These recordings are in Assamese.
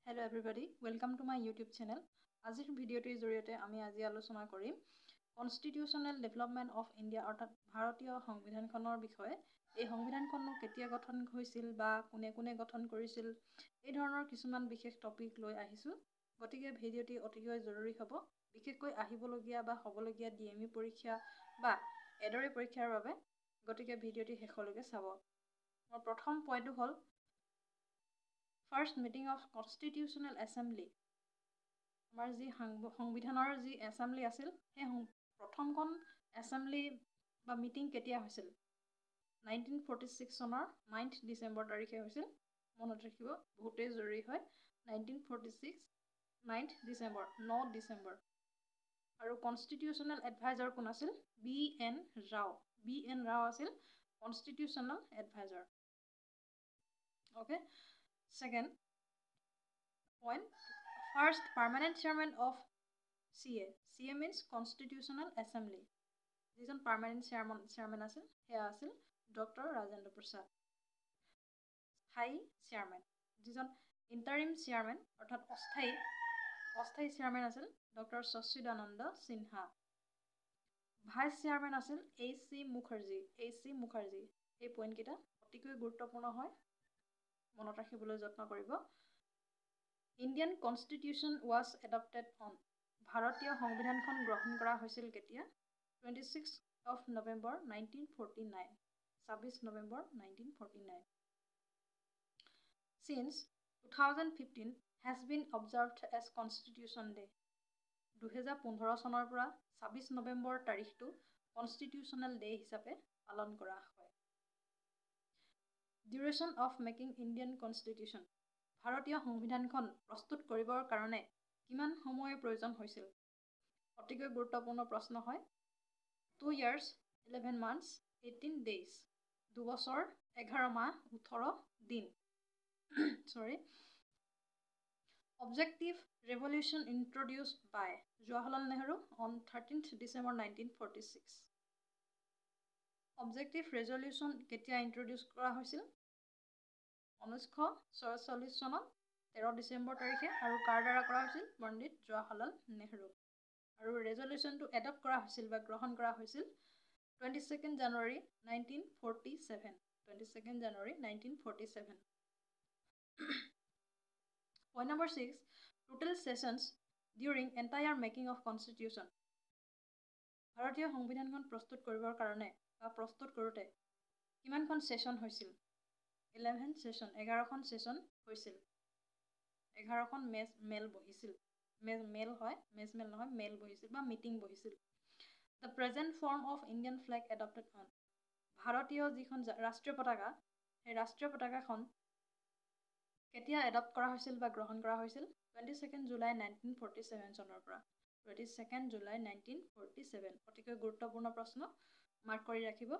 Hello everybody, welcome to my YouTube channel. আজিৰ ভিডিঅ'টিৰ জৰিয়তে আমি আজি আলোচনা কৰিম কনষ্টিটিউচনেল ডেভেলপমেণ্ট অফ ইণ্ডিয়া অৰ্থাৎ ভাৰতীয় সংবিধানখনৰ বিষয়ে। এই সংবিধানখন কেতিয়া গঠন হৈছিল বা কোনে কোনে গঠন কৰিছিল এই ধৰণৰ কিছুমান বিশেষ টপিক লৈ আহিছোঁ। গতিকে ভিডিঅ'টি অতিকৈ জৰুৰী হ'ব, বিশেষকৈ আহিবলগীয়া বা হ'বলগীয়া DME পৰীক্ষা বা এডৰে পৰীক্ষাৰ বাবে। গতিকে ভিডিঅ'টি শেষলৈকে চাব। মোৰ প্ৰথম পইণ্টটো হ'ল first meeting of constitutional assembly. আমাৰ যি সংবিধানৰ যি এছেম্বলি আছিল সেই প্ৰথমখন এছেম্বলি বা মিটিং কেতিয়া হৈছিল? 1946 চনৰ 9 ডিচেম্বৰ তাৰিখে হৈছিল। মনত ৰাখিব, বহুতেই জৰুৰী হয়। 1946 9 ডিচেম্বৰ, 9 ডিচেম্বৰ। আৰু কনষ্টিটিউচনেল এডভাইজাৰ কোন আছিল? BN ৰাও। BN ৰাও আছিল constitutional adviser. Okay, second point, first permanent chairman of CA. CA means Constitutional Assembly. যিজন পাৰ্মানেণ্ট চেয়াৰমেন আছিল সেয়া আছিল ডক্টৰ ৰাজেন্দ্ৰ প্ৰসাদ। স্থায়ী চেয়াৰমেন, যিজন ইণ্টাৰিম চেয়াৰমেন অৰ্থাৎ অস্থায়ী চেয়াৰমেন আছিল ডক্টৰ সচ্চিদানন্দ সিনহা। ভাইচ চেয়াৰমেন আছিল AC মুখাৰ্জী। AC মুখাৰ্জী। এই পইণ্টকেইটা অতিকৈ গুৰুত্বপূৰ্ণ হয়, মনত ৰাখিবলৈ যত্ন কৰিব। Indian constitution was adopted on. ভাৰতীয় সংবিধানখন গ্ৰহণ কৰা হৈছিল কেতিয়া? 26 November 1949। 26 November 1949। Since 2015 has been observed as Constitution Day. 2015 চনৰ পৰা 26 নৱেম্বৰ তাৰিখটো কনষ্টিটিউচনেল ডে হিচাপে পালন কৰা হয়। Duration of making Indian constitution. ভাৰতীয় সংবিধানখন প্ৰস্তুত কৰিবৰ কাৰণে কিমান সময়ৰ প্ৰয়োজন হৈছিল? অতিকৈ গুৰুত্বপূৰ্ণ প্ৰশ্ন হয়। 2 years 11 months 18 days। 2 বছৰ 11 মাহ 18 দিন। Sorry. Objective Revolution introduced by Jawaharlal Nehru on 13th December 1946. Objective resolution কেতিয়া ইন্ট্ৰডিউচ কৰা হৈছিল? 1947 চনত 13 ডিচেম্বৰ তাৰিখে। আৰু কাৰ দ্বাৰা কৰা হৈছিল? পণ্ডিত জৱাহৰলাল নেহৰু। আৰু ৰেজলিউশ্যনটো এডপ্ট কৰা হৈছিল বা গ্ৰহণ কৰা হৈছিল 22 জানুৱাৰী 1947। 22 জানুৱাৰী 1947। Point number 6, total sessions during entire making of constitution. ভাৰতীয় সংবিধানখন প্ৰস্তুত কৰিবৰ কাৰণে বা প্ৰস্তুত কৰোঁতে কিমানখন ছেশ্যন হৈছিল? 11 ছেশ্যন, 11খন ছেশ্যন হৈছিল। 11খন মেল বহিছিল। মেল নহয়, মেল বহিছিল বা মিটিং বহিছিল। The present form of Indian flag adopted on. ভাৰতীয় যিখন ৰাষ্ট্ৰীয় পতাকা, সেই ৰাষ্ট্ৰীয় পতাকাখন কেতিয়া এডপ্ট কৰা হৈছিল বা গ্ৰহণ কৰা হৈছিল? 22 জুলাই 1947 চনৰ পৰা। 22 জুলাই 1947। অতিকৈ গুৰুত্বপূৰ্ণ প্ৰশ্ন, মাৰ্ক কৰি ৰাখিব।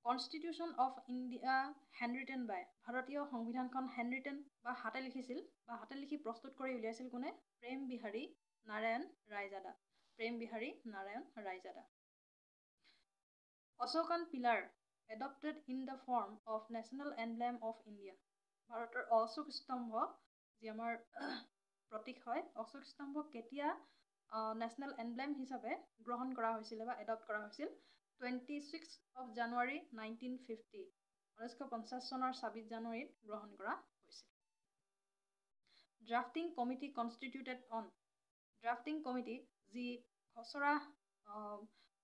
কনষ্টিটিউচন অফ ইণ্ডিয়া হেণ্ডৰিটেন বাই। ভাৰতীয় সংবিধানখন হেণ্ডৰিটেন বা হাতে লিখিছিল বা হাতে লিখি প্ৰস্তুত কৰি উলিয়াইছিল কোনে? প্ৰেম Behari Narayan Raizada. Prem Behari Narayan Raizada. Ashokan pillar adopted in the form of national emblem of India. ভাৰতৰ অশোক স্তম্ভ যি আমাৰ প্ৰতীক হয়, অশোক স্তম্ভ কেতিয়া নেশ্যনেল এমব্লেম হিচাপে গ্ৰহণ কৰা হৈছিল বা এডপ্ট কৰা হৈছিল? 26 জানুৱাৰী 1950। 1950 চনৰ 26 জানুৱাৰীত গ্ৰহণ কৰা হৈছিল। Drafting committee কনষ্টিটিউটেড on. Drafting committee যি খচৰা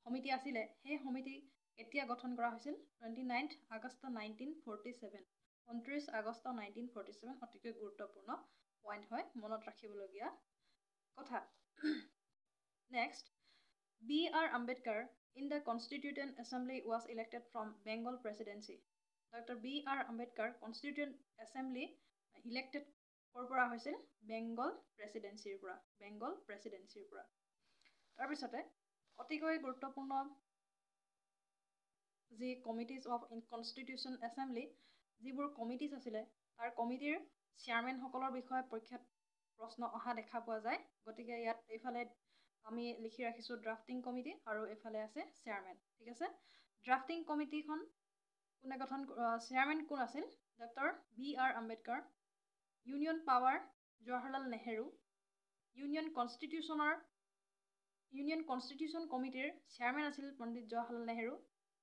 সমিতি আছিলে, সেই সমিতি কেতিয়া গঠন কৰা হৈছিল? 29 আগষ্ট 1947। 29 আগষ্ট 1947। অতিকৈ গুৰুত্বপূৰ্ণ পইণ্ট হয়, মনত ৰাখিবলগীয়া কথা। Next, B.R. Ambedkar in the Constituent Assembly was elected from Bengal Presidency. Dr. B.R. Ambedkar Constituent Assembly elected ক'ৰ পৰা হৈছিল? বেংগল প্ৰেচিডেঞ্চিৰ পৰা। বেংগল প্ৰেচিডেঞ্চিৰ পৰা। তাৰপিছতে অতিকৈ গুৰুত্বপূৰ্ণ যি কমিটিজ অফ কনষ্টিটিউচন এছেম্বলি, যিবোৰ কমিটিজ আছিলে তাৰ কমিটিৰ চেয়াৰমেনসকলৰ বিষয়ে পৰীক্ষাত প্ৰশ্ন অহা দেখা পোৱা যায়। গতিকে ইয়াত এইফালে আমি লিখি ৰাখিছোঁ ড্ৰাফটিং কমিটি আৰু এইফালে আছে চেয়াৰমেন। ঠিক আছে, ড্ৰাফটিং কমিটিখন কোনে গঠন, চেয়াৰমেন কোন আছিল? Doctor B.R. Ambedkar. Union power Jawaharlal Nehru, union constitution কমিটিৰ চেয়াৰমেন আছিল পণ্ডিত জৱাহৰলাল নেহেৰু,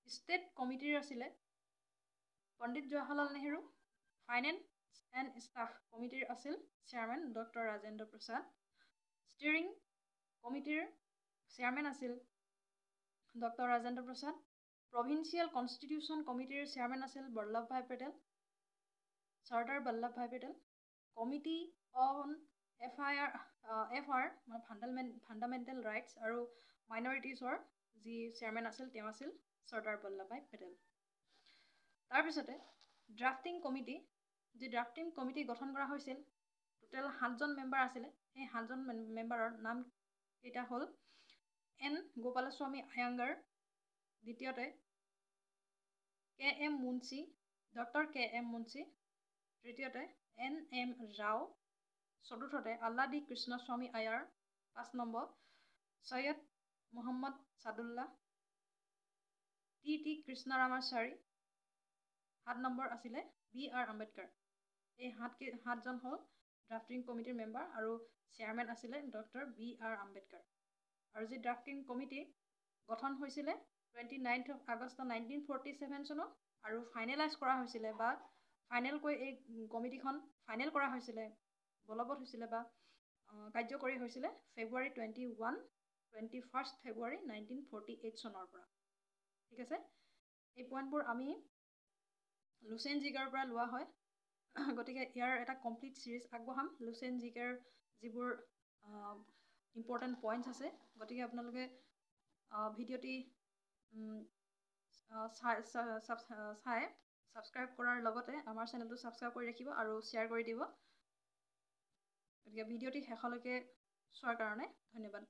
ষ্টেট কমিটিৰ আছিলে Pandit Jawaharlal Nehru, finance and staff কমিটিৰ আছিল chairman doctor Rajendra Prasad, steering কমিটিৰ চেয়াৰমেন আছিল doctor Rajendra Prasad, provincial constitution কমিটিৰ চেয়াৰমেন আছিল Sardar Vallabhbhai Patel, committee on FR মানে ফাণ্ডামেণ্টেল ৰাইটছ আৰু মাইনৰিটিছৰ যি চেয়াৰমেন আছিল তেওঁ আছিল চৰ্দাৰ বল্লভভাই পেটেল। তাৰপিছতে ড্ৰাফটিং কমিটি, যি ড্ৰাফটিং কমিটি গঠন কৰা হৈছিল, টোটেল 7জন মেম্বাৰ আছিলে। সেই 7জন মেম্বাৰৰ নাম কেইটা হ'ল N. গোপালস্বামী আয়াংগাৰ, দ্বিতীয়তে KM Munshi, doctor KM Munshi, তৃতীয়তে NM ৰাও, চতুৰ্থতে Alladi Krishnaswami Ayyar, 5 number Syed Mohammad Saadulla, TT Krishnamachari, 7 number আছিলে BR আম্বেদকাৰ। এই 7জন হ'ল ড্ৰাফটিং কমিটিৰ মেম্বাৰ আৰু চেয়াৰমেন আছিলে ডক্টৰ BR আম্বেদকাৰ। আৰু যি ড্ৰাফটিং কমিটি গঠন হৈছিলে 29 আগষ্ট 1947 চনত আৰু ফাইনেলাইজ কৰা হৈছিলে বা ফাইনেলকৈ এই কমিটিখন ফাইনেল কৰা হৈছিলে, বলবৎ হৈছিলে বা কাৰ্যকৰী হৈছিলে February 21 February 1948 চনৰ পৰা। ঠিক আছে, এই পইণ্টবোৰ আমি লুচেন জিকাৰ পৰা লোৱা হয়, গতিকে ইয়াৰ এটা কমপ্লিট ছিৰিজ আগবঢ়াম লুচেন জিকাৰ যিবোৰ ইম্পৰ্টেণ্ট পইণ্টছ আছে। গতিকে আপোনালোকে ভিডিঅ'টি চাই ছাবস্ক্ৰাইব কৰাৰ লগতে আমাৰ চেনেলটো ছাবস্ক্ৰাইব কৰি ৰাখিব আৰু শ্বেয়াৰ কৰি দিব। গতিকে ভিডিঅ'টি শেষলৈকে চোৱাৰ কাৰণে ধন্যবাদ।